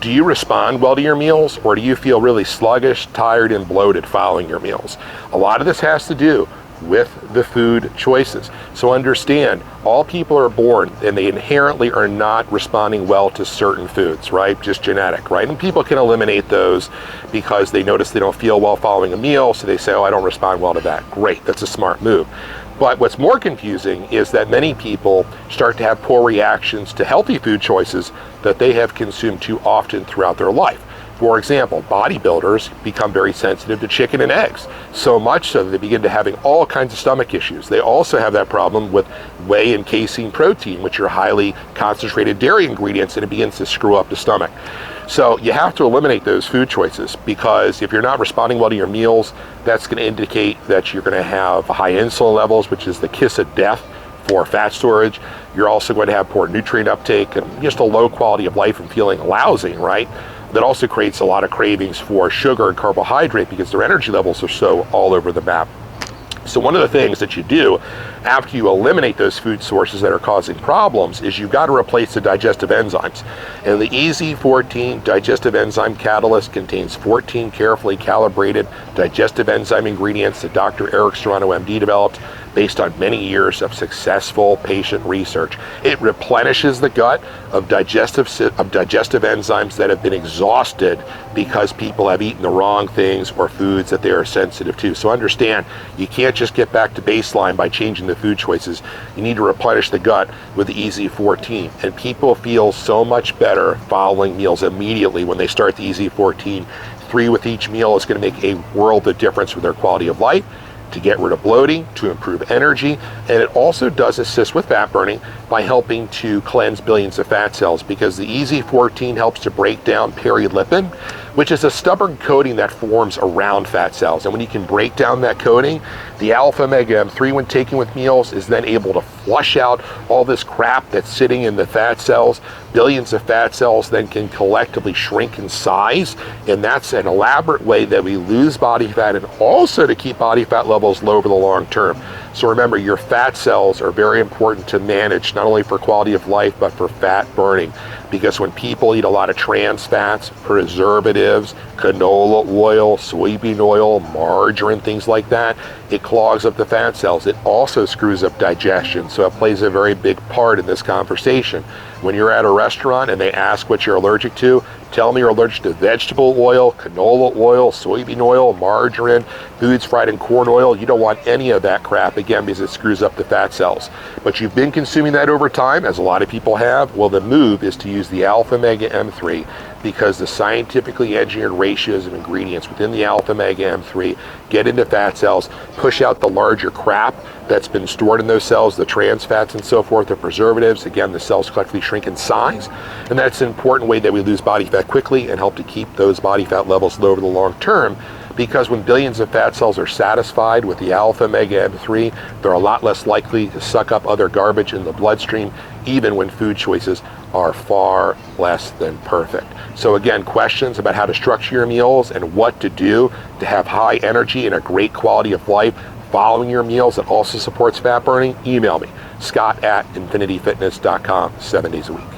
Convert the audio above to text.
Do you respond well to your meals, or do you feel really sluggish, tired, and bloated following your meals? A lot of this has to do with the food choices. So understand, all people are born and they inherently are not responding well to certain foods, right? Just genetic, right? And people can eliminate those because they notice they don't feel well following a meal, so they say, oh, I don't respond well to that. Great, that's a smart move. But what's more confusing is that many people start to have poor reactions to healthy food choices that they have consumed too often throughout their life. For example, bodybuilders become very sensitive to chicken and eggs, so much so that they begin to having all kinds of stomach issues. They also have that problem with whey and casein protein, which are highly concentrated dairy ingredients, and it begins to screw up the stomach. So you have to eliminate those food choices, because if you're not responding well to your meals, that's going to indicate that you're going to have high insulin levels, which is the kiss of death for fat storage. You're also going to have poor nutrient uptake and just a low quality of life and feeling lousy, right? That also creates a lot of cravings for sugar and carbohydrate because their energy levels are so all over the map. So one of the things that you do after you eliminate those food sources that are causing problems is you've got to replace the digestive enzymes. And the EZ14 digestive enzyme catalyst contains 14 carefully calibrated digestive enzyme ingredients that Dr. Serrano MD developed based on many years of successful patient research. It replenishes the gut of digestive enzymes that have been exhausted because people have eaten the wrong things or foods that they are sensitive to. So understand, you can't just get back to baseline by changing the food choices. You need to replenish the gut with the EZ14. And people feel so much better following meals immediately when they start the EZ14. 3 with each meal is going to make a world of difference with their quality of life, to get rid of bloating, to improve energy, and it also does assist with fat burning by helping to cleanse billions of fat cells, because the EZ14 helps to break down perilipin, which is a stubborn coating that forms around fat cells. And when you can break down that coating, the alpha omega M3, when taken with meals, is then able to flush out all this crap that's sitting in the fat cells. Billions of fat cells then can collectively shrink in size, and that's an elaborate way that we lose body fat and also to keep body fat levels low over the long term. So remember, your fat cells are very important to manage, not only for quality of life, but for fat burning. Because when people eat a lot of trans fats, preservatives, canola oil, soybean oil, margarine, things like that, it clogs up the fat cells. It also screws up digestion, so it plays a very big part in this conversation. When you're at a restaurant and they ask what you're allergic to, tell them you're allergic to vegetable oil, canola oil, soybean oil, margarine, foods fried in corn oil. You don't want any of that crap, again, because it screws up the fat cells. But you've been consuming that over time, as a lot of people have. Well, the move is to use the alpha omega M3, because the scientifically engineered ratios of ingredients within the alpha omega M3 get into fat cells, push out the larger crap that's been stored in those cells, the trans fats and so forth, the preservatives. Again, the cells collectively shrink in size, and that's an important way that we lose body fat quickly and help to keep those body fat levels low over the long term. Because when billions of fat cells are satisfied with the alpha omega M3, they're a lot less likely to suck up other garbage in the bloodstream, even when food choices are far less than perfect. So again, questions about how to structure your meals and what to do to have high energy and a great quality of life following your meals that also supports fat burning, email me, scott@infinityfitness.com, 7 days a week.